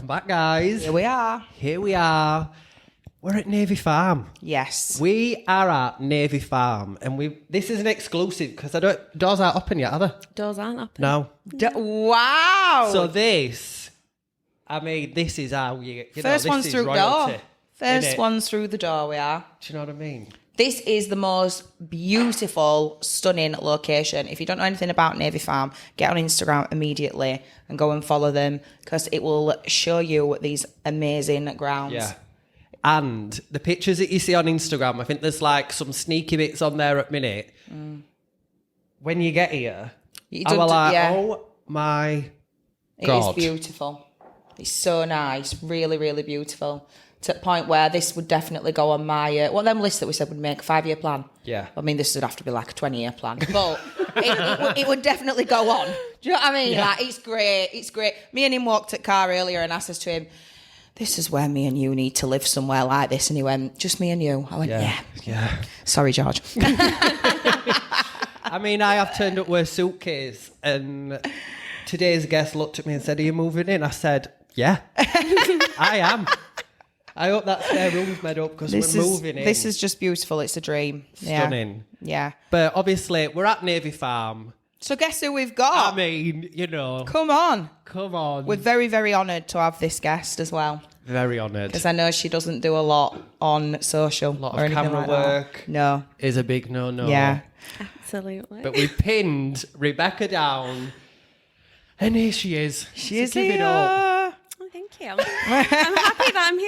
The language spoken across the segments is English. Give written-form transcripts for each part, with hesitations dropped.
Welcome back, guys. Here we are. Here we are. We're at Navy Farm. Yes. We are at Navy Farm, and this is an exclusive because doors aren't open yet, are they? Doors aren't open. No. Wow. So this is how First one's through the door. First innit? one's through the door, we are. Do you know what I mean? This is the most beautiful, stunning location. If you don't know anything about Navy Farm, get on Instagram immediately and go and follow them because it will show you these amazing grounds. Yeah. And the pictures that you see on Instagram, I think there's like some sneaky bits on there at minute. When you get here, I was like, oh my God. It is beautiful. It's so nice. Really, really beautiful. To the point where this would definitely go on my them lists that we said would make a 5-year plan. Yeah. I mean, this would have to be like a 20-year plan, but it would definitely go on. Do you know what I mean? Yeah. Like, it's great. It's great. Me and him walked at car earlier, and I said to him, "This is where me and you need to live somewhere like this." And he went, "Just me and you." I went, "Yeah." Sorry, George. I mean, I have turned up with a suitcase, and today's guest looked at me and said, "Are you moving in?" I said, "Yeah, I am." I hope that spare room's made up because we're moving in. This is just beautiful. It's a dream. Stunning. Yeah. But obviously, we're at Navy Farm. So guess who we've got? I mean, Come on. We're very, very honoured to have this guest as well. very honoured. Because I know she doesn't do a lot on social. A lot or of anything camera like that. work. No. Is a big no-no. Yeah. Absolutely. But we pinned Rebecca down, and here she is. She is Give it here. up. Oh, thank you. I'm happy that I'm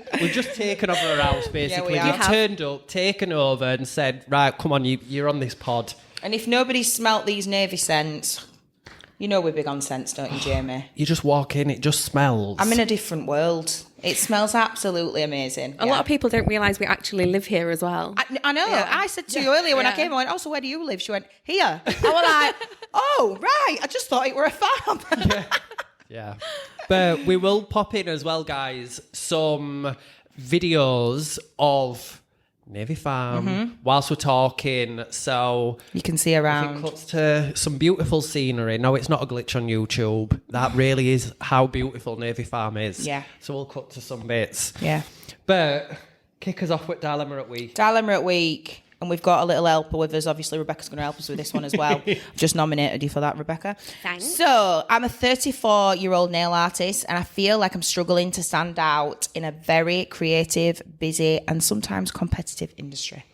here. We've just taken over her house, basically. Yeah, we We've have. turned up, taken over, and said, right, come on, you're on this pod. And if nobody's smelt these Navy scents, you know we're big on scents, don't you, Jamie? You just walk in, it just smells. I'm in a different world. It smells absolutely amazing. A lot of people don't realise we actually live here as well. I know. Yeah. I said to you earlier when I came, I went, "Oh, so where do you live?" She went, "Here." I was like, "Oh, right. I just thought it were a farm." Yeah. But we will pop in as well, guys, some videos of Navy Farm whilst we're talking. So You can see it around. cuts to some beautiful scenery. No, it's not a glitch on YouTube. That really is how beautiful Navy Farm is. Yeah. So we'll cut to some bits. Yeah. But kick us off with Dilemma at Week. Dilemma at Week. And we've got a little helper with us. Obviously, Rebecca's going to help us with this one as well. I've just nominated you for that, Rebecca. Thanks. So, I'm a 34-year-old nail artist, and I feel like I'm struggling to stand out in a very creative, busy, and sometimes competitive industry.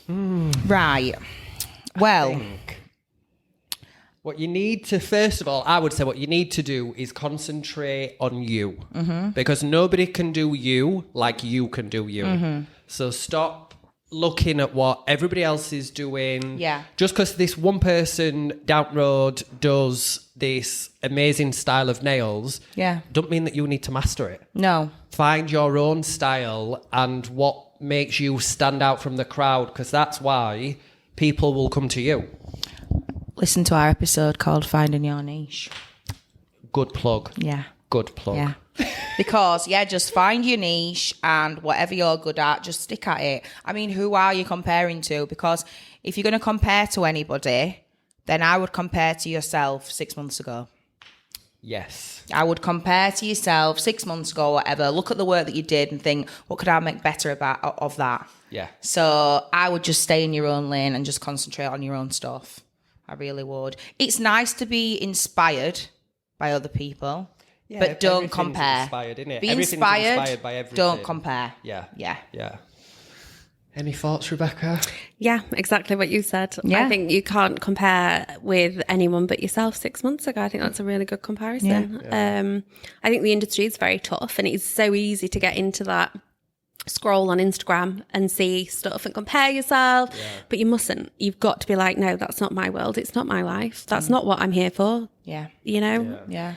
Right. Well, What you need to, first of all, I would say what you need to do is concentrate on you. Because nobody can do you like you can do you. So stop looking at what everybody else is doing. Yeah. Just because this one person down the road does this amazing style of nails, don't mean that you need to master it. no. Find your own style and what makes you stand out from the crowd, because that's why people will come to you. Listen to our episode called Finding Your Niche. Good plug. Yeah. Good plug. Yeah. Because, just find your niche and whatever you're good at, just stick at it. I mean, who are you comparing to? Because if you're going to compare to anybody, then I would compare to yourself 6 months ago. Yes. I would compare to yourself 6 months ago, whatever. Look at the work that you did and think, what could I make better of that? Yeah. So I would just stay in your own lane and just concentrate on your own stuff. I really would. It's nice to be inspired by other people. Yeah, but don't everything's compare. Inspired, innit? Be Everything's inspired by everything. Don't compare. Yeah. Yeah. Yeah. Any thoughts, Rebecca? Yeah, exactly what you said. Yeah. I think you can't compare with anyone but yourself 6 months ago. I think that's a really good comparison. I think the industry is very tough and it's so easy to get into that scroll on Instagram and see stuff and compare yourself, but you mustn't. You've got to be like, no, that's not my world. It's not my life. That's not what I'm here for. Yeah. You know? Yeah.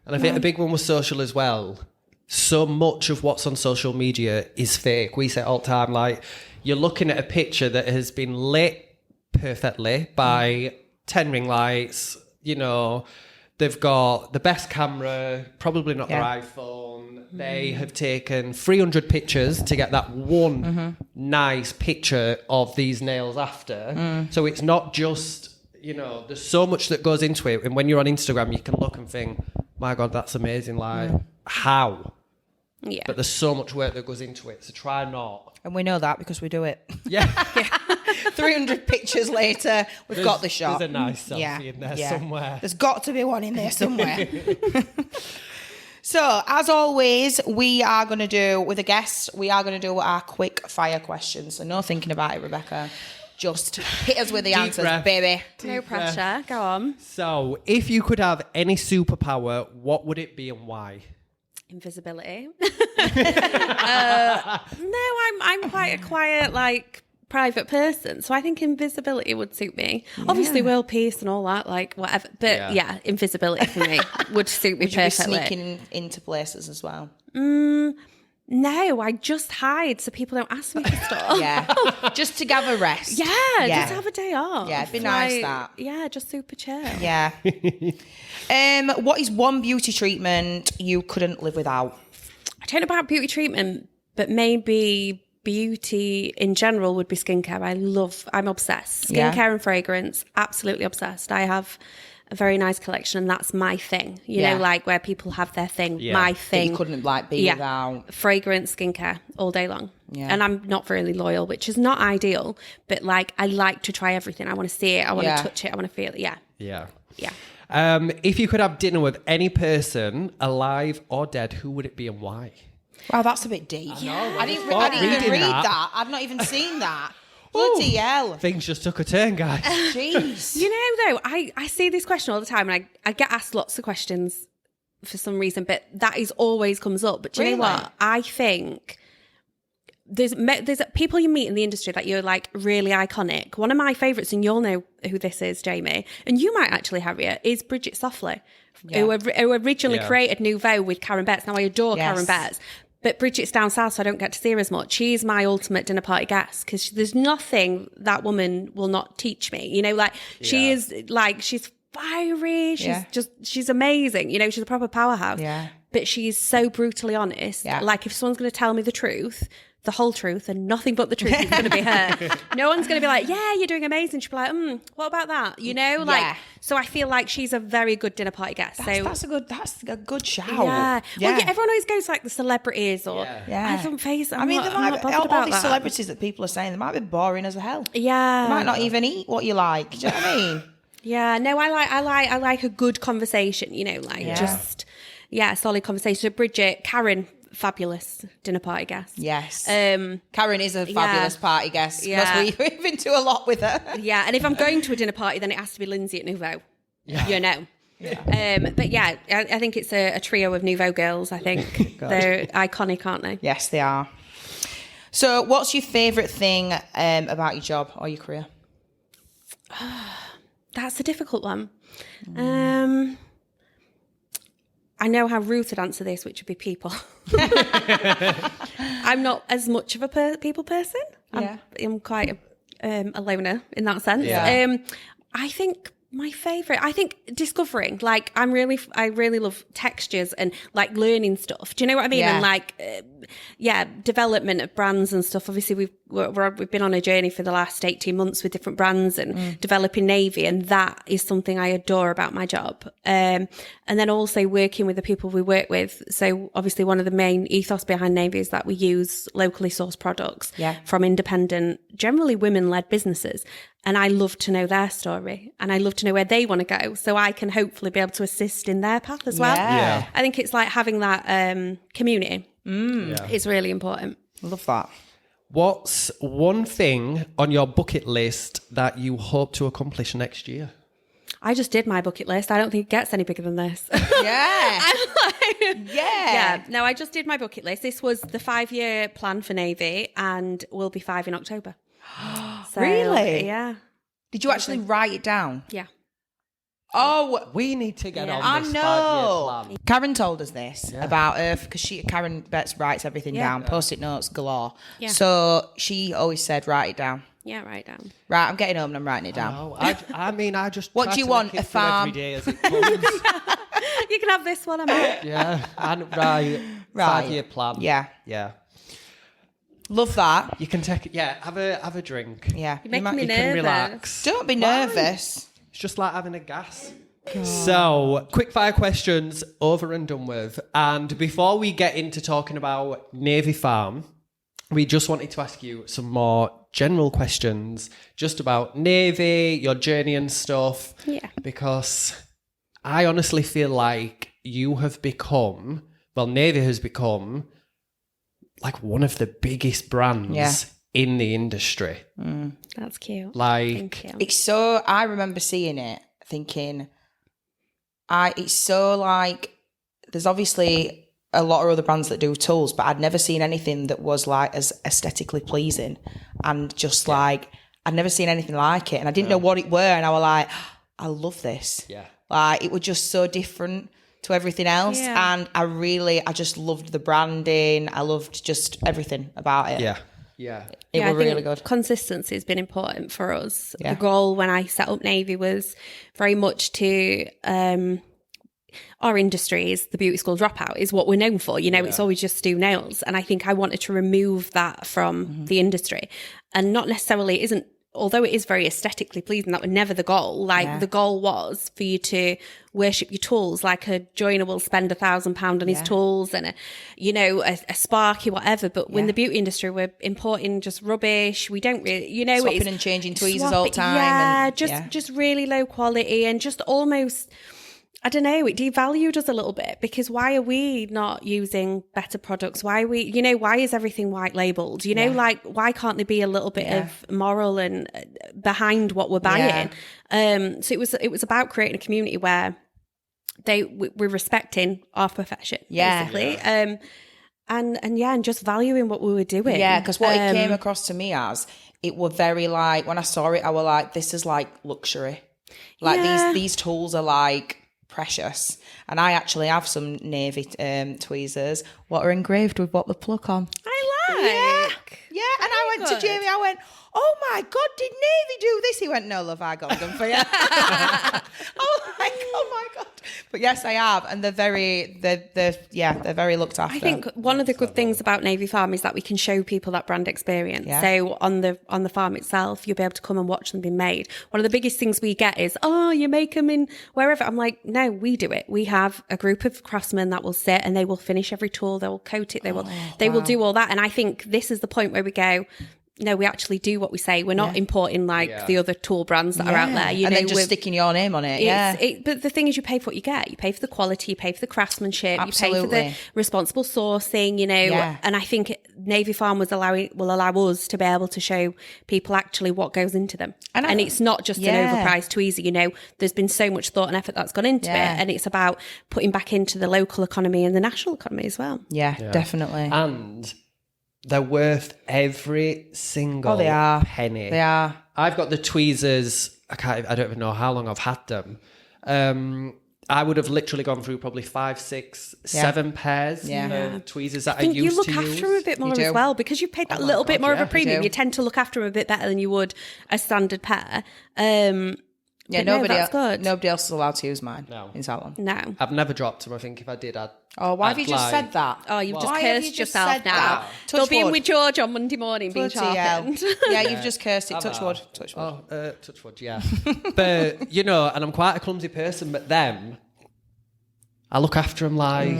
And I think a big one with social as well. So much of what's on social media is fake. We say all the time, like, you're looking at a picture that has been lit perfectly by 10 ring lights, they've got the best camera, probably not their iPhone. They have taken 300 pictures to get that one nice picture of these nails after. So it's not just, there's so much that goes into it. And when you're on Instagram, you can look and think, my God, that's amazing. Like, how? Yeah. But there's so much work that goes into it, so try not. And we know that because we do it. Yeah. 300 pictures later, we've got the shot. There's a nice selfie in there somewhere. There's got to be one in there somewhere. So, as always, we are going to do, with a guest, we are going to do our quick fire questions. So, no thinking about it, Rebecca. Just hit us with the answers, breath. baby. No pressure. Go on. So, if you could have any superpower, what would it be and why? Invisibility. No, I'm quite a quiet, like, private person, so I think invisibility would suit me. Obviously, world peace and all that, like whatever. But yeah, invisibility for me would suit me perfectly. Would you be sneaking into places as well? No, I just hide so people don't ask me for stuff. Yeah, just to gather rest. Yeah, just have a day off. Yeah, it'd be nice that. Yeah, just super chill. Yeah. What is one beauty treatment you couldn't live without? I don't know about beauty treatment, but maybe beauty in general would be skincare. I'm obsessed. Skincare and fragrance, absolutely obsessed. I have a very nice collection and that's my thing. You know, like where people have their thing, my thing. That you couldn't like be without. Fragrance, skincare all day long. Yeah. And I'm not really loyal, which is not ideal, but like I like to try everything. I want to see it. I want to touch it. I want to feel it. Yeah. Yeah. Yeah. If you could have dinner with any person, alive or dead, who would it be and why? Wow, that's a bit deep. I didn't even read that. I've not even seen that. Bloody hell. Things just took a turn, guys. Jeez. You know, though, I see this question all the time and I get asked lots of questions for some reason, but that is always comes up. But do you know what? I think there's people you meet in the industry that you're like really iconic. One of my favourites, and you'll know who this is, Jamie, and you might actually, Harriet, is Bridget Softly, who originally created Nouveau with Karen Betts. Now, I adore Karen Betts. But Bridget's down south, so I don't get to see her as much. She's my ultimate dinner party guest because there's nothing that woman will not teach me. You know, like she is like, she's fiery. She's amazing. You know, she's a proper powerhouse. Yeah. But she's so brutally honest. Yeah. Like if someone's going to tell me the truth, the whole truth and nothing but the truth is going to be her. No one's going to be like, yeah, you're doing amazing. She'll be like, what about that? You know, like, so I feel like she's a very good dinner party guest. That's a good shout. Yeah. Well, everyone always goes like the celebrities or I don't face it. I mean, all these celebrities that people are saying, they might be boring as hell. Yeah. They might not even eat what you like. Do you know what I mean? Yeah. No, I like a good conversation, you know, like just, solid conversation. So Bridget, Karen, fabulous dinner party guest. Yes. Karen is a fabulous party guest because we've been to a lot with her. Yeah, and if I'm going to a dinner party, then it has to be Lindsay at Nouveau. Yeah. You know. Yeah. But yeah, I think it's a trio of Nouveau girls, I think. They're iconic, aren't they? Yes, they are. So what's your favourite thing about your job or your career? That's a difficult one. I know how Ruth would answer this, which would be people. I'm not as much of a people person. I'm quite a loner in that sense. Yeah. I think my favourite, discovering. Like I really love textures and like learning stuff. Do you know what I mean? Yeah. And like, development of brands and stuff. Obviously, we've been on a journey for the last 18 months with different brands and developing Navy, and that is something I adore about my job. And then also working with the people we work with. So obviously, one of the main ethos behind Navy is that we use locally sourced products from independent, generally women-led businesses. And I love to know their story and I love to know where they want to go so I can hopefully be able to assist in their path as well. Yeah. I think it's like having that community is really important. Love that. What's one thing on your bucket list that you hope to accomplish next year? I just did my bucket list. I don't think it gets any bigger than this. Yeah. No, I just did my bucket list. This was the 5-year plan for Navy and we'll be 5 in October. So, really? Yeah. Did you actually write it down? Yeah. Oh, we need to get on this 5-year plan. Karen told us this about her because Karen Betts writes everything down, post-it notes galore. Yeah. So she always said, write it down. Yeah, write it down. Right, I'm getting home and I'm writing it down. I just. What do you want? A farm? Every day as it comes. You can have this one, I'm out. Yeah, and right. 5-year plan. Yeah. Love that. You can take it. Yeah, have a drink. Yeah, you're making me nervous. Can relax. Don't be nervous. It's just like having a gas. So, quick fire questions over and done with. And before we get into talking about Navy Farm, we just wanted to ask you some more general questions just about Navy, your journey and stuff. Yeah. Because I honestly feel like you have become, well, Navy has become like one of the biggest brands in the industry. That's cute. Like, Thank you. It's so, I remember seeing it thinking, it's so like, there's obviously a lot of other brands that do tools, but I'd never seen anything that was like as aesthetically pleasing and just like, I'd never seen anything like it. And I didn't know what it were. And I was like, I love this. Yeah. Like, it was just so different to everything else. Yeah. And I just loved the branding. I loved just everything about it. yeah. Yeah. It I was really think good. Consistency has been important for us. Yeah. The goal when I set up Navy was very much to our industry is the beauty school dropout is what we're known for. You know, it's always just do nails. And I think I wanted to remove that from the industry. And not necessarily, it isn't, although it is very aesthetically pleasing, that was never the goal. Like the goal was for you to worship your tools, like a joiner will spend £1,000 on his tools and a Sparky, whatever. But when the beauty industry, we're importing just rubbish. We don't really, Swapping and changing tweezers all the time. Yeah, just really low quality and just almost, I don't know, it devalued us a little bit because why are we not using better products? Why are we, why is everything white labeled? Like, why can't there be a little bit of moral and behind what we're buying? So it was about creating a community where we're respecting our profession, basically. And just valuing what we were doing. Yeah, because what it came across to me as, it were very like, when I saw it, I was like, this is like luxury. Like these tools are like precious. And I actually have some Navy tweezers what are engraved with what the pluck on. I like. Yeah, and I went to Jamie, I went, oh my God, did Navy do this? He went, no, love, I got them for you. I was like, oh my God. But yes, I have. And they're very looked after. I think one of the good things about Navy Farm is that we can show people that brand experience. Yeah. So on the farm itself, you'll be able to come and watch them being made. One of the biggest things we get is, oh, you make them in wherever. I'm like, no, we do it. We have a group of craftsmen that will sit and they will finish every tool. They will coat it. They will do all that. And I think this is the point where we go, no, we actually do what we say. We're not importing the other tool brands that are out there. And then just sticking your name on it. But the thing is, you pay for what you get. You pay for the quality, you pay for the craftsmanship, Absolutely. you pay for the responsible sourcing, And I think Navy Farm will allow us to be able to show people actually what goes into them. And it's not just an overpriced tweezer, There's been so much thought and effort that's gone into it. And it's about putting back into the local economy and the national economy as well. Yeah, definitely. And they're worth every single penny. They are. I've got the tweezers. I don't even know how long I've had them. I would have literally gone through probably 5, 6, 7 pairs of tweezers that I used to use. You look after them a bit more as well because you paid that little bit more of a premium. You tend to look after them a bit better than you would a standard pair. Nobody else is allowed to use mine in Salon. No. I've never dropped them. I think if I did, I'd... Oh, why have you just said that? Oh, you've just cursed yourself now. They'll be in with George on Monday morning being sharpened. Yeah, you've just cursed it. Touch wood. Touch wood. Oh, touch wood, yeah. But, and I'm quite a clumsy person, but them, I look after them like,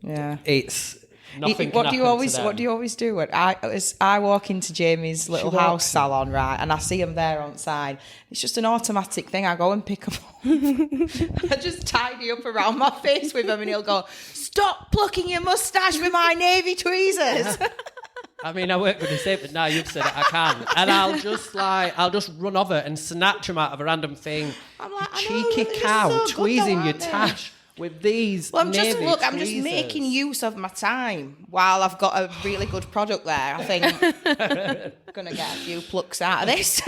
Yeah. it's... Nothing What do you always do? When I walk into Jamie's little house salon, right, and I see him there on side. It's just an automatic thing. I go and pick him up. I just tidy up around my face with him, and he'll go, "Stop plucking your moustache with my Navy tweezers." I mean, I weren't going to say it, but now you've said it, I can. And I'll just run over and snatch them out of a random thing. I'm like, cheeky cow, tweezing your tash. With these, I'm just making use of my time while I've got a really good product there. I think I'm gonna get a few plucks out of this.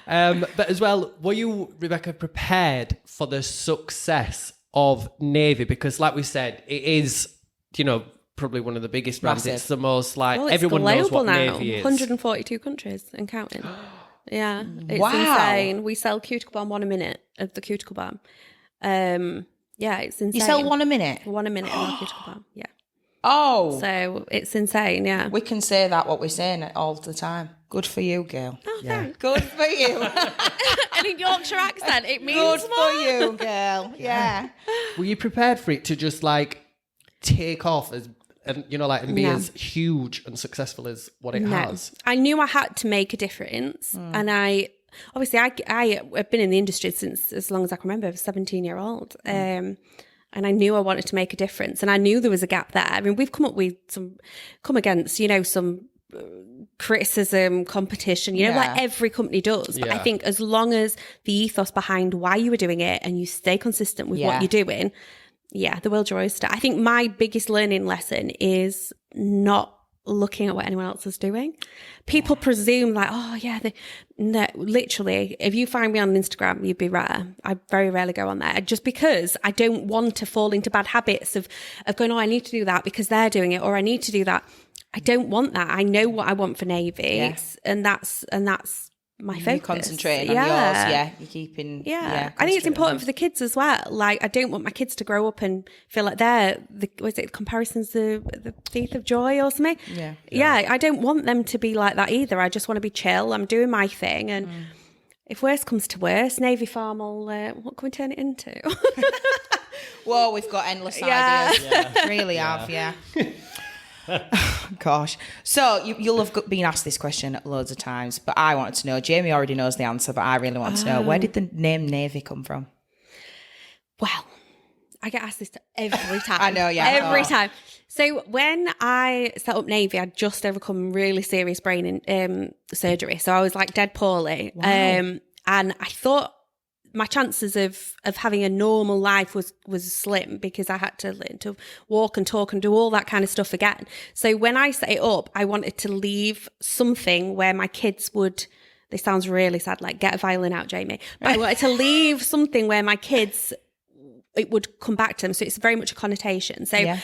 But as well, were you, Rebecca, prepared for the success of Navy? Because, like we said, it is, probably one of the biggest brands. Massive. It's the most it's everyone knows what now. Navy is. 142 countries and counting. Yeah, it's wow. insane. We sell cuticle balm 1 a minute of the cuticle balm. Yeah, it's insane. You sell 1 a minute? 1 a minute in our cuticle balm, yeah. Oh. So it's insane, yeah. We can say that what we're saying all the time. Good for you, girl. Oh, thanks. Good for you. And in Yorkshire accent, it means Good more. for you, girl. Yeah. Were you prepared for it to just like take off and be No. as huge and successful as what it has? I knew I had to make a difference, and I have been in the industry since as long as I can remember. I was a 17-year-old, and I knew I wanted to make a difference, and I knew there was a gap there. I mean, we've come against some criticism, competition, like every company does. But I think as long as the ethos behind why you were doing it and you stay consistent with what you're doing, the world's your oyster. I think my biggest learning lesson is not looking at what anyone else is doing. People presume like, no, literally, if you find me on Instagram, you'd be rare. I very rarely go on there just because I don't want to fall into bad habits of going, I need to do that because they're doing it, or I need to do that. I don't want that. I know what I want for Navy, and that's my focus. You're concentrating on yours, you're keeping... Yeah, I think it's important for the kids as well. Like, I don't want my kids to grow up and feel like they're, comparisons the thief of joy or something? Yeah, I don't want them to be like that either. I just want to be chill. I'm doing my thing, and if worse comes to worse, Navy Farm will, what can we turn it into? Whoa, we've got endless ideas. Really have, Gosh. So you'll have been asked this question loads of times, but I wanted to know. Jamie already knows the answer, but I really want to know. Where did the name Navy come from? Well, I get asked this every time. I know, every time. So when I set up Navy, I'd just overcome really serious brain surgery. So I was like dead poorly. Wow. And I thought my chances of having a normal life was slim because I had to walk and talk and do all that kind of stuff again. So when I set it up, I wanted to leave something where my kids would, this sounds really sad, like get a violin out, Jamie. But I wanted to leave something where my kids, it would come back to them. So it's very much a connotation. So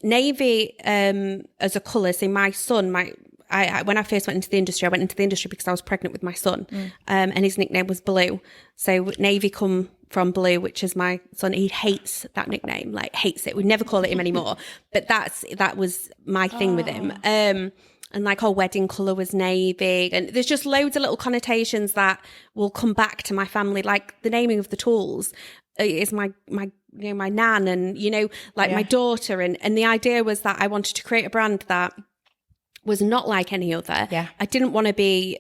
Navy as a colour, so my son, when I first went into the industry, I went into the industry because I was pregnant with my son, and his nickname was Blue. So Navy come from Blue, which is my son. He hates that nickname, like hates it. We never call it him anymore. But that was my thing with him. And like our wedding colour was navy, and there's just loads of little connotations that will come back to my family, like the naming of the tools is my nan, and my daughter, and the idea was that I wanted to create a brand that was not like any other. I didn't want to be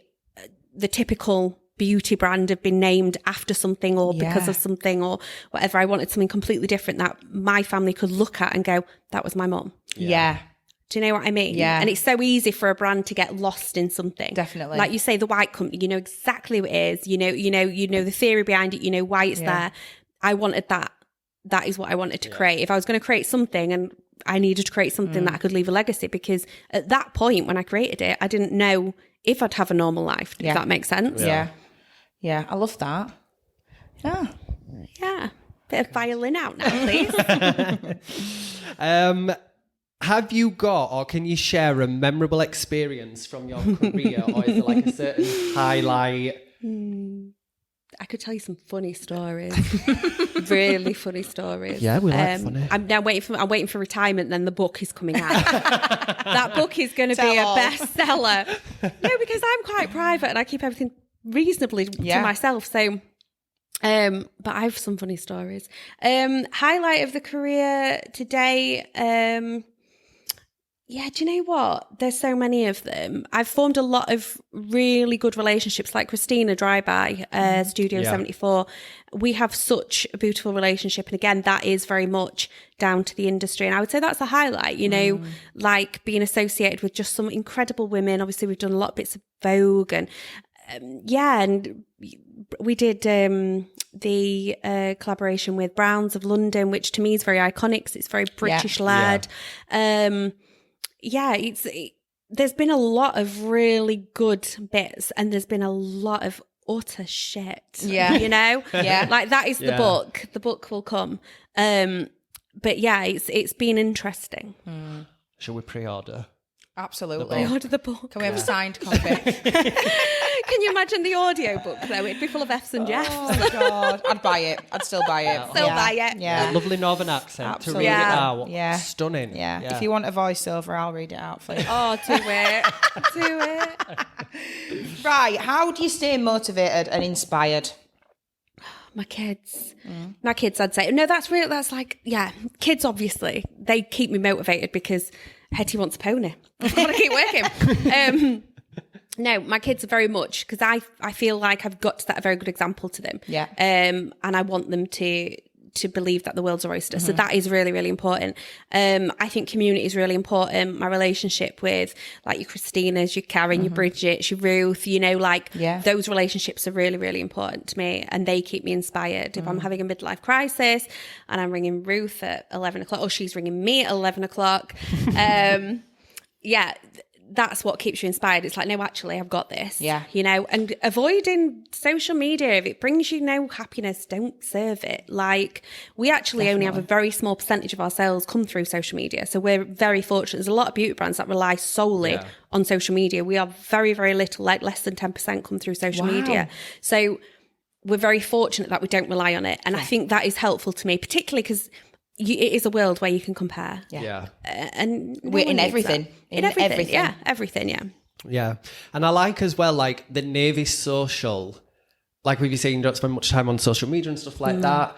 the typical beauty brand of being named after something or because of something or whatever. I wanted something completely different that my family could look at and go, that was my mum. Do you know what I mean? And it's so easy for a brand to get lost in something. Definitely. Like you say, the white company, you know exactly what it is. You know the theory behind it. You know why it's there. I wanted that. That is what I wanted to create. If I was going to create something, and I needed to create something that I could leave a legacy, because at that point when I created it, I didn't know if I'd have a normal life. If that makes sense. Yeah, I love that. Yeah. Bit of violin out now, please. Have you got, or can you share a memorable experience from your career, or is there like a certain highlight? I could tell you some funny stories, really funny stories. Yeah, we like funny. I'm waiting for retirement. And then the book is coming out. That book is going to be a bestseller. No, because I'm quite private and I keep everything reasonably to myself. So, but I have some funny stories. Highlight of the career today. Do you know what? There's so many of them. I've formed a lot of really good relationships, like Christina Dryby, Studio 74. We have such a beautiful relationship. And again, that is very much down to the industry. And I would say that's a highlight, like being associated with just some incredible women. Obviously, we've done a lot of bits of Vogue and and we did the collaboration with Browns of London, which to me is very iconic 'cause it's very British led. There's been a lot of really good bits, and there's been a lot of utter shit. Like that is the book. The book will come. But it's been interesting. Shall we pre-order? Absolutely. Pre-order the book. Can we have a signed copy? Can you imagine the audiobook though? It'd be full of F's and Jeffs. Oh my God. I'd buy it. I'd still buy it. Still buy it. Yeah. A lovely northern accent Absolutely. to read Yeah. it out. Yeah. Stunning. Yeah. If you want a voiceover, I'll read it out for you. Oh, do it. Do it. Right. How do you stay motivated and inspired? My kids, I'd say. No, that's real. That's like, kids, obviously, they keep me motivated because Hetty wants a pony. I've got to keep working. No, my kids are very much, because I feel like I've got to set a very good example to them. Yeah. And I want them to believe that the world's a oyster. So that is really, really important. I think community is really important. My relationship with like your Christinas, your Karen, your Bridget, your Ruth, those relationships are really, really important to me, and they keep me inspired. If I'm having a midlife crisis and I'm ringing Ruth at 11 o'clock, or she's ringing me at 11 o'clock, that's what keeps you inspired. It's like, no, actually, I've got this. Yeah. And avoiding social media, if it brings you no happiness, don't serve it. Like, we actually only have a very small percentage of our sales come through social media. So we're very fortunate. There's a lot of beauty brands that rely solely on social media. We are very, very little, like less than 10% come through social media. So we're very fortunate that we don't rely on it. And I think that is helpful to me, particularly because it is a world where you can compare. And we're in everything. In everything. Yeah, everything, yeah. Yeah. And I like as well, like the Navy social, like we've been saying, you don't spend much time on social media and stuff like that.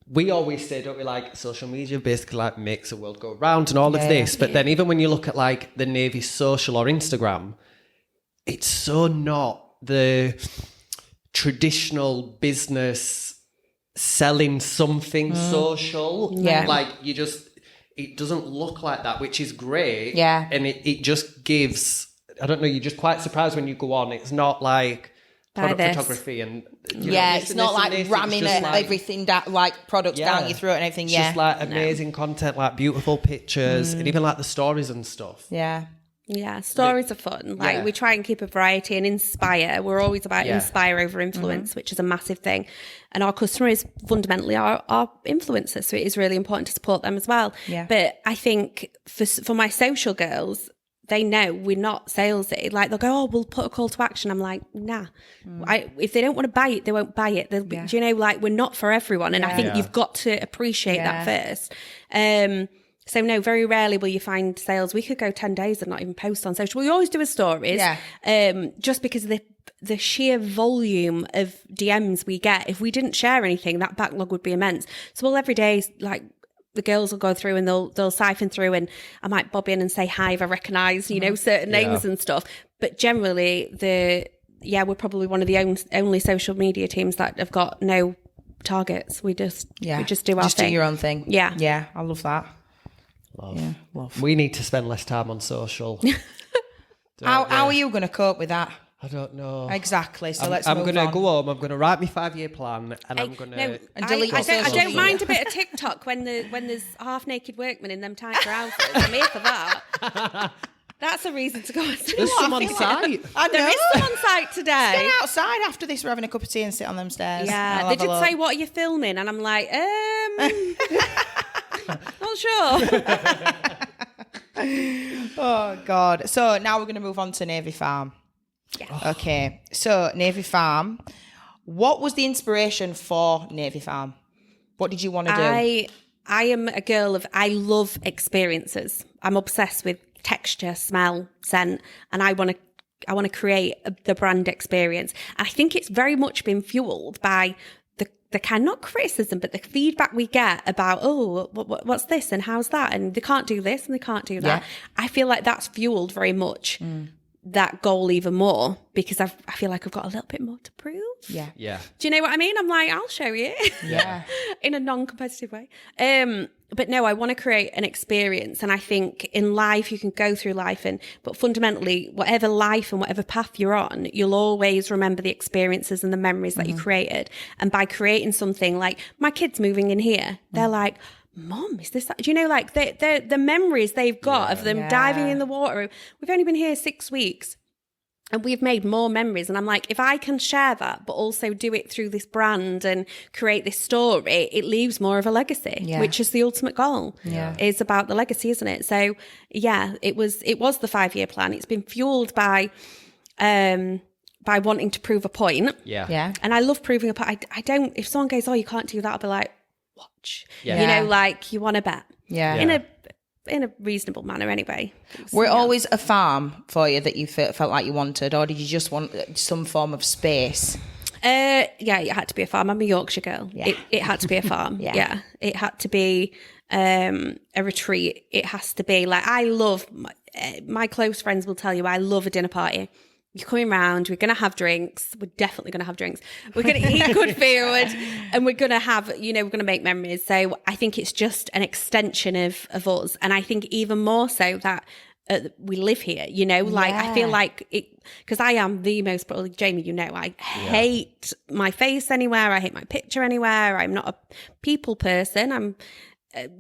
We always say, don't we, like social media basically like makes the world go round and all of this. But then even when you look at like the Navy social or Instagram, it's so not the traditional business selling something social. Like it doesn't look like that, which is great. Yeah. And it just gives, I don't know, you're just quite surprised when you go on. It's not like product photography and it's not like ramming everything down, like products down your throat and everything. It's just like amazing content, like beautiful pictures and even like the stories and stuff. Yeah, stories are fun. Like we try and keep a variety and inspire. We're always about inspire over influence, which is a massive thing. And our customers fundamentally are influencers, so it is really important to support them as well. But I think for my social girls, they know we're not salesy. Like they'll go, oh, we'll put a call to action. I'm like, nah. If they don't want to buy it, they won't buy it. They'll be, do you know, like we're not for everyone. And I think you've got to appreciate that first. So no, very rarely will you find sales. We could go 10 days and not even post on social. We always do a stories, just because of the sheer volume of DMs we get. If we didn't share anything, that backlog would be immense. So we'll every day, like the girls will go through and they'll siphon through, and I might bob in and say hi if I recognise, certain names and stuff. But generally, we're probably one of the only social media teams that have got no targets. We just do our thing. Just do your own thing. Yeah. I love that. Love. We need to spend less time on social. How are you going to cope with that? I don't know. Exactly. So I'm going to go home. I'm going to write my 5-year plan, and I'm going to delete I social don't media. mind a bit of TikTok when there's half naked workmen in them tight trousers. I'm here for that. That's a reason to go. There's some on site. I know. There is some on site today. Get outside after this. We're having a cup of tea and sit on them stairs. Yeah, they did say, "What are you filming?" And I'm like, not sure. Oh God. So now we're going to move on to Navy Farm. Yeah. Okay. So Navy Farm. What was the inspiration for Navy Farm? What did you want to do? I am a girl I love experiences. I'm obsessed with texture, smell, scent, and I want to create the brand experience. And I think it's very much been fueled by the kind, not criticism, but the feedback we get about, oh, what's this and how's that? And they can't do this and they can't do that. I feel like that's fueled very much that goal even more, because I feel like I've got a little bit more to prove. Yeah. Do you know what I mean? I'm like, I'll show you. Yeah. In a non-competitive way. But no, I want to create an experience. And I think in life, you can go through life, but fundamentally, whatever life and whatever path you're on, you'll always remember the experiences and the memories that you created. And by creating something like my kids moving in here, they're like, Mom, is this that? Do you know, like the memories they've got of them diving in the water. We've only been here 6 weeks. And we've made more memories. And I'm like, if I can share that, but also do it through this brand and create this story, it leaves more of a legacy, which is the ultimate goal. Is about the legacy, isn't it? So yeah, it was the 5-year plan. It's been fueled by by wanting to prove a point. Yeah. And I love proving a point. I don't, if someone goes, oh, you can't do that, I'll be like, watch. Yeah. You know, like you want to bet. Yeah. In a reasonable manner anyway. Were it always a farm for you that you felt like you wanted, or did you just want some form of space? Yeah, it had to be a farm. I'm a Yorkshire girl. Yeah. It had to be a farm. Yeah. It had to be a retreat. It has to be like, I love, my close friends will tell you, I love a dinner party. You're coming round, we're going to have drinks. We're definitely going to have drinks. We're going to eat good food and we're going to have, we're going to make memories. So I think it's just an extension of us. And I think even more so that we live here, like I feel like it, because I am the most, probably Jamie, I hate my face anywhere. I hate my picture anywhere. I'm not a people person.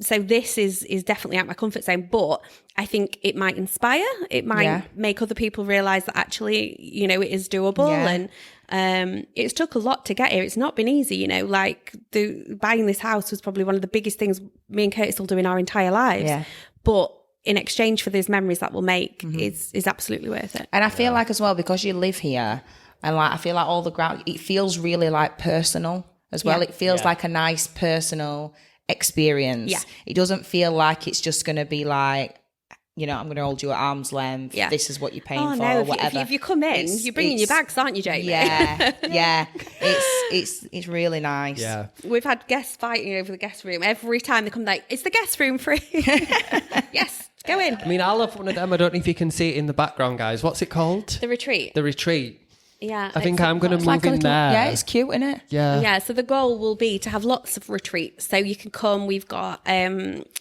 So this is definitely out my comfort zone, but I think it might inspire. It might make other people realize that actually, it is doable. Yeah. And it's took a lot to get here. It's not been easy, like buying this house was probably one of the biggest things me and Curtis will do in our entire lives. Yeah. But in exchange for those memories that we'll make is absolutely worth it. And I feel like as well, because you live here, and like I feel like all the ground, it feels really like personal as well. Yeah. It feels like a nice personal experience. Yeah. It doesn't feel like it's just going to be like, I'm going to hold you at arm's length. Yeah. This is what you're paying for, no, or whatever. If you come in, you're bringing your bags, aren't you, Jamie? Yeah, yeah. It's really nice. Yeah. We've had guests fighting over the guest room. Every time they come, like, is the guest room free? Yes, go in. I mean, I love one of them. I don't know if you can see it in the background, guys. What's it called? The retreat. The retreat. Yeah. I think I'm going to move Like a in little, there. yeah, it's cute, isn't it? Yeah, so the goal will be to have lots of retreats. So you can come, we've got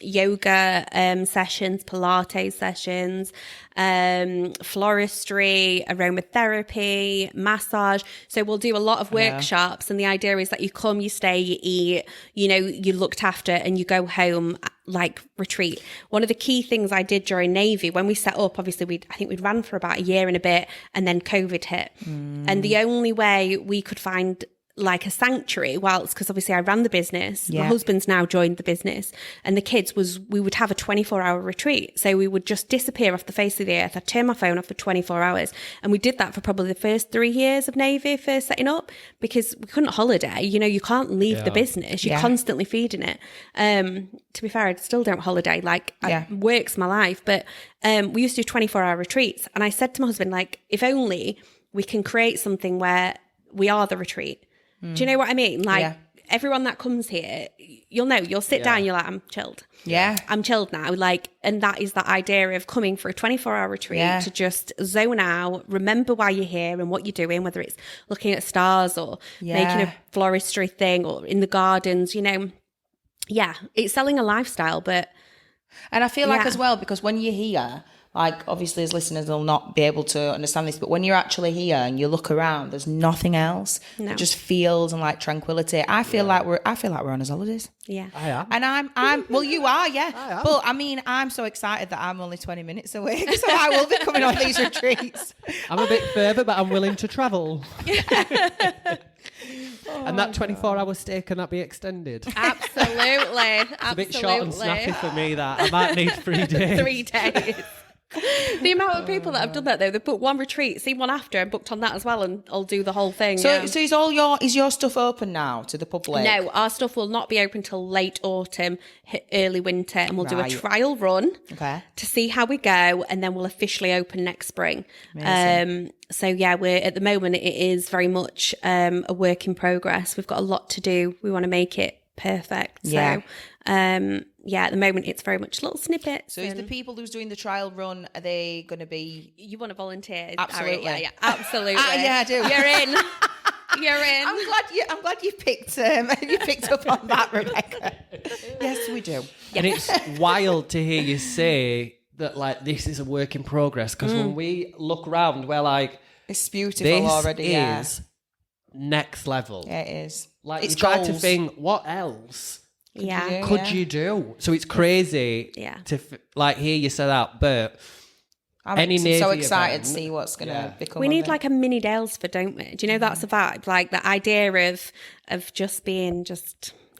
yoga sessions, Pilates sessions, floristry, aromatherapy, massage. So we'll do a lot of workshops, and the idea is that you come, you stay, you eat, you're looked after, and you go home like retreat. One of the key things I did during Navy, when we set up, obviously I think we'd ran for about a year and a bit, and then COVID hit. And the only way we could find like a sanctuary, because obviously I ran the business, my husband's now joined the business, and the kids we would have a 24-hour retreat. So we would just disappear off the face of the earth. I'd turn my phone off for 24 hours. And we did that for probably the first 3 years of Navy, first setting up, because we couldn't holiday. You can't leave the business. You're constantly feeding it. To be fair, I still don't holiday. Work's my life. But we used to do 24-hour retreats. And I said to my husband, like, if only we can create something where we are the retreat. Do you know what I mean? Like everyone that comes here, you'll sit down, you're like, I'm chilled. Yeah. I'm chilled now. And that is that idea of coming for a 24-hour retreat to just zone out, remember why you're here and what you're doing, whether it's looking at stars or making a floristry thing or in the gardens, it's selling a lifestyle, but. And I feel like as well, because when you're here, like obviously as listeners they'll not be able to understand this, but when you're actually here and you look around, there's nothing else. It just feels and like tranquility. I feel like we're on his holidays. Yeah. I am. And I'm well, you are, yeah. I am. But I mean, I'm so excited that I'm only 20 minutes away, so I will be coming on these retreats. I'm a bit further, but I'm willing to travel. And that 24-hour stay, can that be extended? Absolutely. It's a bit short and snappy for me, that. I might need 3 days. 3 days. The amount of people that have done that though, they've booked one retreat, seen one after, and booked on that as well, and I'll do the whole thing. So is your stuff open now to the public? No, our stuff will not be open till late autumn, early winter, and we'll do a trial run to see how we go, and then we'll officially open next spring. So yeah, we're at the moment it is very much a work in progress. We've got a lot to do. We want to make it perfect. So at the moment it's very much little snippets. So is the people who's doing the trial run, are they going to be? You want to volunteer? Absolutely. Yeah, absolutely. Yeah, I do. You're in. You're in. I'm glad you picked up on that, Rebecca. Yes, we do. And it's wild to hear you say that, like, this is a work in progress, because when we look around, we're like, it's beautiful this already. Is next level. Yeah, it is. Like, it's you try goals. to think, what else Yeah. could you do? So it's crazy to hear you say that, but I'm so excited to see what's going to become. We need like a mini Dalesford, don't we? Do you know that's a vibe? Like the idea of just being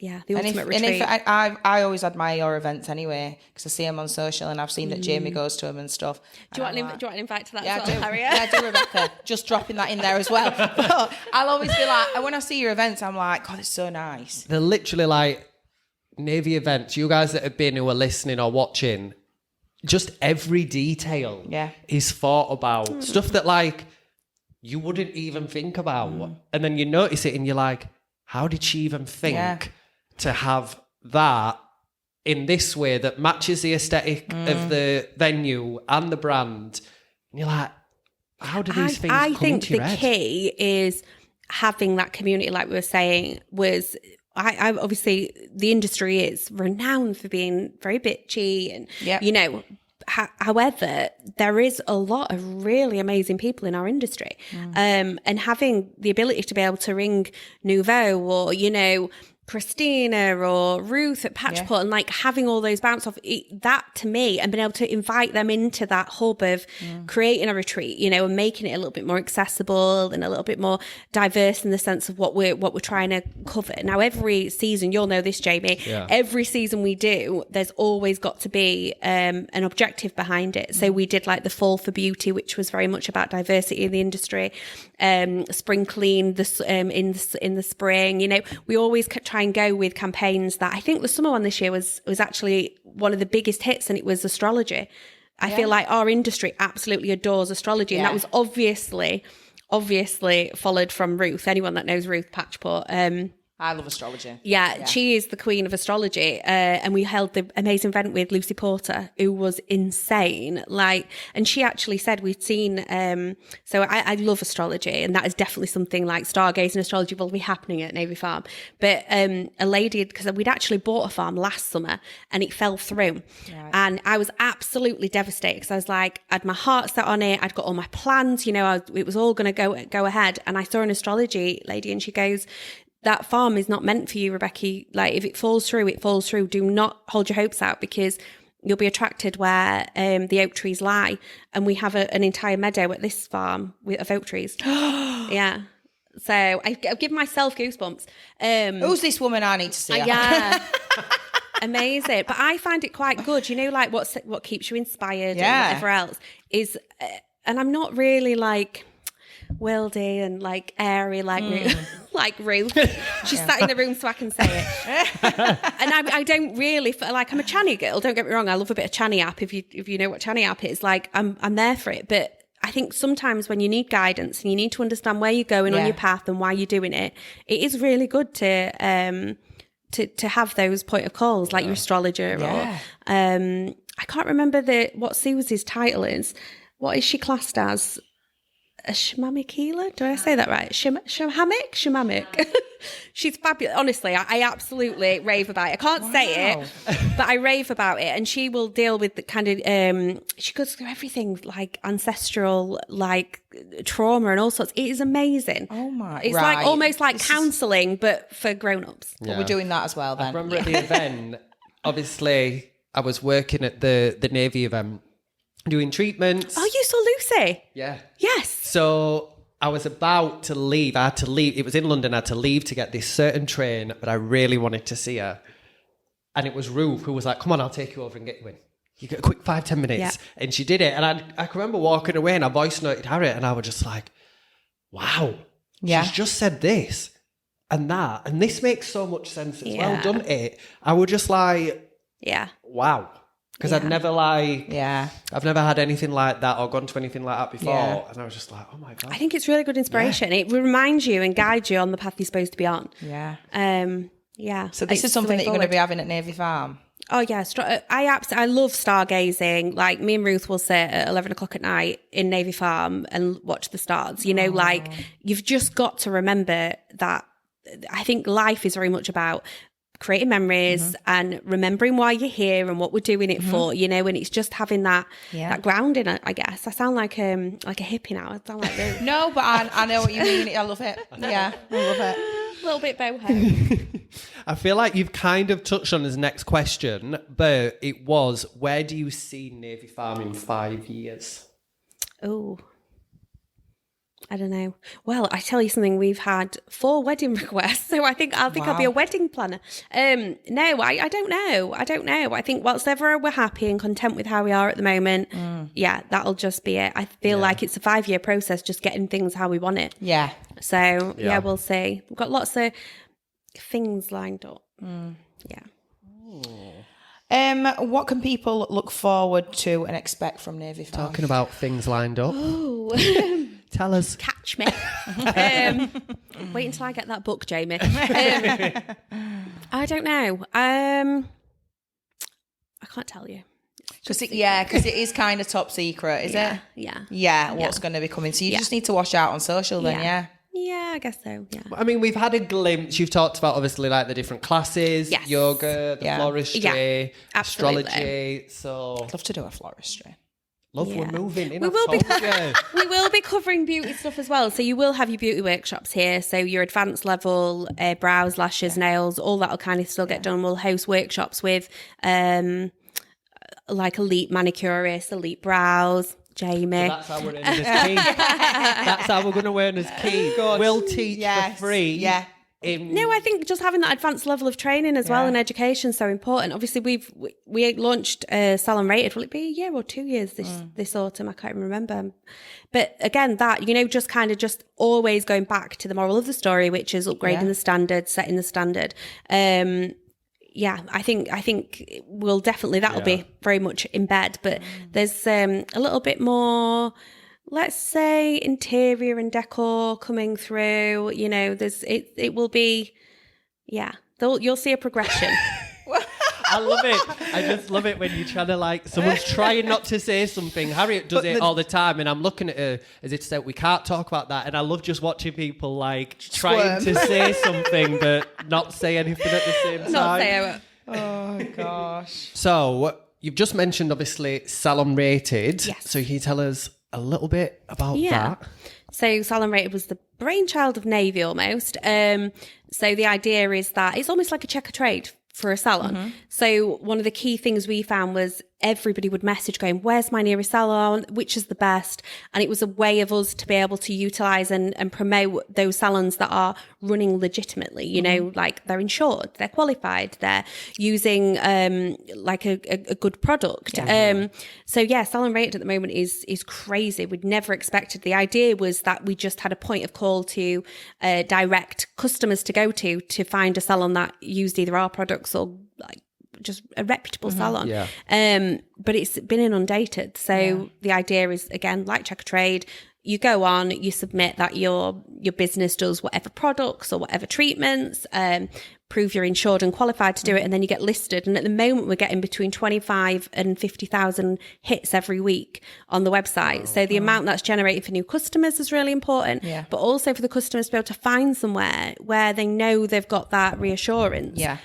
the ultimate retreat. And if I always admire your events anyway, because I see them on social and I've seen that Jamie goes to them and stuff. Do you want an invite to that Yeah, as well, Harriet? Yeah, I do, Rebecca. Just dropping that in there as well. But I'll always be like, when I see your events, I'm like, God, it's so nice. They're literally like Navy events. You guys that have been, who are listening or watching, just every detail is thought about. Stuff that like you wouldn't even think about. And then you notice it and you're like, how did she even think to have that in this way that matches the aesthetic of the venue and the brand? And you're like, how do these things come into your head? I think the key is having that community, like we were saying, was... I obviously, the industry is renowned for being very bitchy and, you know, however, there is a lot of really amazing people in our industry. And having the ability to be able to ring Nouveau or, you know, Christina or Ruth at Patchpot and like having all those bounce off that to me, and being able to invite them into that hub of creating a retreat, you know, and making it a little bit more accessible and a little bit more diverse in the sense of what we're trying to cover. Now, every season, you'll know this, Jamie, every season we do, there's always got to be an objective behind it. So we did like the Fall for Beauty, which was very much about diversity in the industry. Spring Clean in the spring, you know, we always try and go with campaigns that I think the summer one this year was actually one of the biggest hits, and it was astrology. I feel like our industry absolutely adores astrology, and that was obviously followed from Ruth. Anyone that knows Ruth Patchpot, I love astrology. Yeah, she is the queen of astrology. And we held the amazing event with Lucy Porter, who was insane. Like, and she actually said we'd seen, so I love astrology, and that is definitely something like stargazing astrology will be happening at Navy Farm. But a lady, because we'd actually bought a farm last summer and it fell through. Right. And I was absolutely devastated because I was like, I had my heart set on it. I'd got all my plans, you know, it was all going to go ahead. And I saw an astrology lady and she goes, that farm is not meant for you, Rebecca. Like, if it falls through, it falls through. Do not hold your hopes out, because you'll be attracted where the oak trees lie. And we have an entire meadow at this farm of oak trees. Yeah. So I've given myself goosebumps. Who's this woman? I need to see her. Yeah. Amazing. But I find it quite good. You know, like what keeps you inspired and whatever else is, and I'm not really like wildy and like airy like like Ruth. She's sat in the room so I can say it. And I don't really feel like I'm a Channy girl. Don't get me wrong. I love a bit of Channy app. If you know what Channy app is, like I'm there for it. But I think sometimes when you need guidance and you need to understand where you're going on your path and why you're doing it, it is really good to have those point of calls like your astrologer or I can't remember what Susie's title is. What is she classed as? A shamamic healer? Do I say that right? Shamamic. She's fabulous. Honestly, I absolutely rave about it. I can't say it, but I rave about it. And she will deal with the kind of, she goes through everything like ancestral, like trauma and all sorts. It is amazing. Oh my! It's like almost like counselling, but for grown-ups. Yeah. Well, we're doing that as well then. I remember at the event, obviously, I was working at the Navy event, doing treatments. Oh, you saw Lucy? Yeah. Yes. So I was about to leave. I had to leave. It was in London. I had to leave to get this certain train, but I really wanted to see her. And it was Ruth who was like, come on, I'll take you over and get you in. You get a quick 5-10 minutes. Yeah. And she did it. And I can remember walking away and I voice noted Harriet and I was just like, wow. Yeah. She's just said this and that. And this makes so much sense as well, doesn't it? I was just like, wow. Because I've never I've never had anything like that or gone to anything like that before. Yeah. And I was just like, oh my God. I think it's really good inspiration. It reminds you and guides you on the path you're supposed to be on. Yeah. So this is something that you're going to be having at Navy Farm? Oh, yeah. I love stargazing. Like, me and Ruth will sit at 11 o'clock at night in Navy Farm and watch the stars. You know, like, you've just got to remember that I think life is very much about creating memories and remembering why you're here and what we're doing it for, you know, and it's just having that grounding, I guess. I sound like a hippie now. I sound like Ruth. No, but I know what you mean. I love it. Yeah, I love it. A little bit boho. I feel like you've kind of touched on his next question, but it was, where do you see Navy Farm in 5 years? Oh. I don't know. Well, I tell you something, we've had 4 wedding requests, so I think I'll be a wedding planner. No, I don't know. I think whatever we're happy and content with how we are at the moment, that'll just be it. I feel like it's a 5-year process just getting things how we want it. Yeah. So, we'll see. We've got lots of things lined up. Yeah. What can people look forward to and expect from Navy Farm? Talking about things lined up. Oh. Tell us. Catch me. Wait until I get that book, Jamie. I don't know. I can't tell you. Because it is kind of top secret, is it? Yeah. What's going to be coming. So you just need to watch out on social then, Yeah, I guess so, yeah. I mean, we've had a glimpse. You've talked about, obviously, like the different classes, yoga, the floristry, astrology. So, I'd love to do a floristry. We're moving in. We will be covering beauty stuff as well. So you will have your beauty workshops here. So your advanced level, brows, lashes, nails, all that will kind of still get done. We'll host workshops with like elite manicurists, elite brows. Jamie. So that's how we're in as key. That's how we're going to earn as key. We'll teach for free. Yeah. No, I think just having that advanced level of training as well and education is so important. Obviously, we launched Salon Rated. Will it be a year or 2 years this autumn? I can't remember. But again, that, just kind of just always going back to the moral of the story, which is upgrading the standard, setting the standard. I think we'll definitely, that'll be very much in bed, but there's a little bit more, let's say, interior and decor coming through, it will be, you'll see a progression. I love it. I just love it when you're trying to someone's trying not to say something. Harriet does it all the time, and I'm looking at her as if to say, we can't talk about that. And I love just watching people trying to say something but not say anything at the same time. Not say it. Oh, gosh. So, you've just mentioned, obviously, Salon Rated. Yes. So, can you tell us a little bit about that? So Salon Rated was the brainchild of Navy almost. So the idea is that it's almost like a check of trade for a salon. So one of the key things we found was everybody would message going, where's my nearest salon? Which is the best? And it was a way of us to be able to utilise and promote those salons that are running legitimately, like they're insured, they're qualified, they're using a good product. Salon Rated at the moment is crazy. We'd never expected. The idea was that we just had a point of call to direct customers to go to find a salon that used either our products or just a reputable salon. But it's been inundated. So the idea is, again, like check a trade, you go on, you submit that your business does whatever products or whatever treatments, prove you're insured and qualified to do it, and then you get listed. And at the moment, we're getting between 25 and 50,000 hits every week on the website. So the amount that's generated for new customers is really important, but also for the customers to be able to find somewhere where they know they've got that reassurance. Yeah.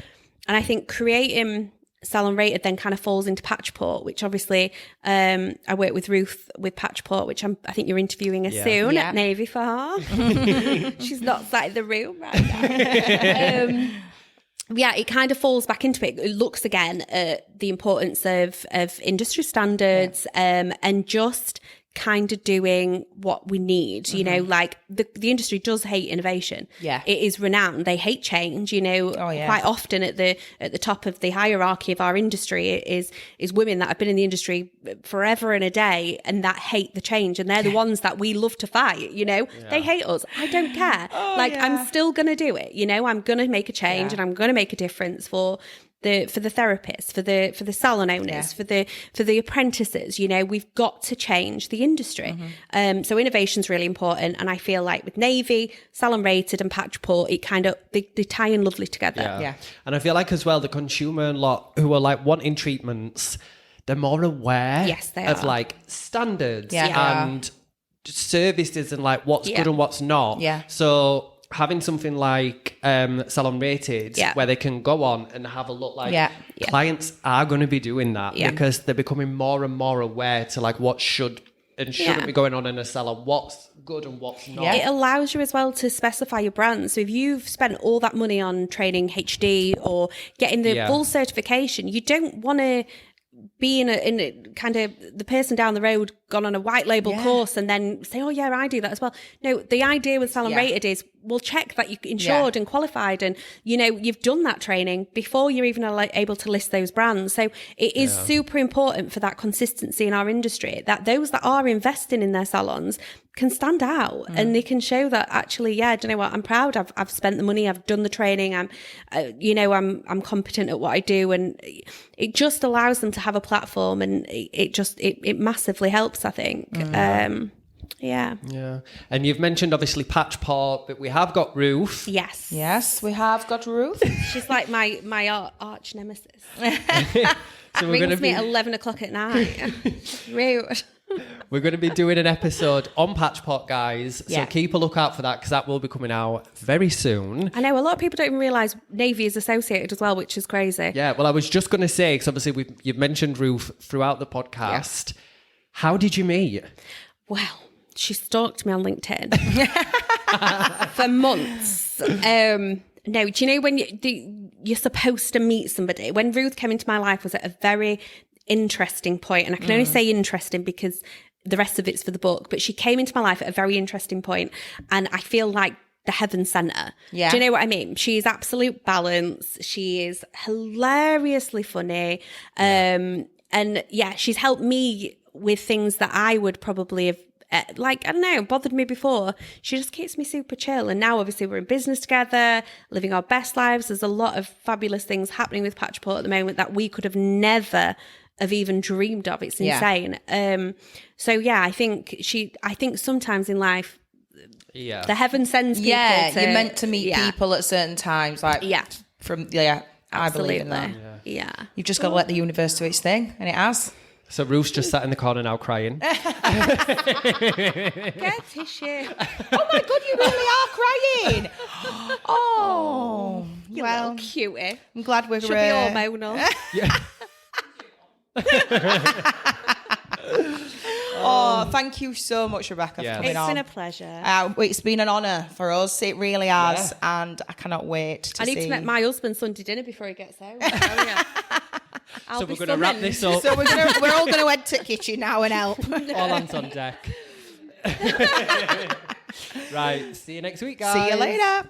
And I think creating Salon Rated then kind of falls into Patchport, which obviously I work with Ruth with Patchport, which I think you're interviewing her soon at Navy Farm. She's not sat in the room right now. It kind of falls back into it. It looks again at the importance of industry standards and just kind of doing what we need, the industry does hate innovation. It is renowned. They hate change, quite often at the top of the hierarchy of our industry is women that have been in the industry forever and a day and that hate the change, and they're the ones that we love to fight. They hate us. I don't care. I'm still gonna do it. I'm gonna make a change and I'm gonna make a difference for the therapists, for the salon owners, for the apprentices. We've got to change the industry. So innovation's really important, and I feel like with Navy, Salon Rated and Patchport, it kind of they tie in lovely together. And I feel like as well the consumer and lot who are wanting treatments, they're more aware of standards and services and what's good and what's not. So having something like Salon Rated where they can go on and have a look, clients are going to be doing that because they're becoming more and more aware to what should and shouldn't be going on in a salon, what's good and what's not. It allows you as well to specify your brand. So if you've spent all that money on training HD or getting the full certification, you don't want to being in a kind of the person down the road gone on a white label course and then say, oh yeah, I do that as well. No, the idea with Salon Rated is we'll check that you're insured and qualified, and you've done that training before you're even able to list those brands. So it is super important for that consistency in our industry, that those that are investing in their salons can stand out and they can show that actually, do you know what, I'm proud, I've spent the money, I've done the training, I'm competent at what I do, and it just allows them to have a platform, and it massively helps, I think. Yeah. And you've mentioned obviously Patchport, but we have got Ruth. Yes, we have got Ruth. She's like my arch nemesis. So we're Rings me at 11 o'clock at night. Rude. We're going to be doing an episode on Patchport, guys. So keep a lookout for that, because that will be coming out very soon. I know a lot of people don't even realise Navy is associated as well, which is crazy. Yeah, well, I was just going to say, because obviously you've mentioned Ruth throughout the podcast. Yeah. How did you meet? Well, she stalked me on LinkedIn for months. No, do you know when you're supposed to meet somebody? When Ruth came into my life was at a very interesting point, and I can only say interesting because the rest of it's for the book, but she came into my life at a very interesting point, and I feel like the heaven sent her. Yeah. Do you know what I mean? She is absolute balance. She is hilariously funny. And she's helped me with things that I would probably have I don't know, bothered me before. She just keeps me super chill. And now obviously we're in business together, living our best lives. There's a lot of fabulous things happening with Patchport at the moment that we could have never have even dreamed of. It's insane. I think sometimes in life, the heaven sends people. You're meant to meet people at certain times. I believe in that. Yeah. You've just got to let the universe do its thing, and it has. So Ruth's just sat in the corner now crying. Get tissue. Oh my God, you really are crying. Oh, you little cutie. I'm glad we're should be hormonal. Oh, thank you so much, Rebecca, for coming on. It's been a pleasure. It's been an honour for us. It really has, and I cannot wait to see. I need to make my husband Sunday dinner before he gets home. So we're going to wrap this up. So we're all going to head to the kitchen now and help. All hands on deck. Right. See you next week, guys. See you later.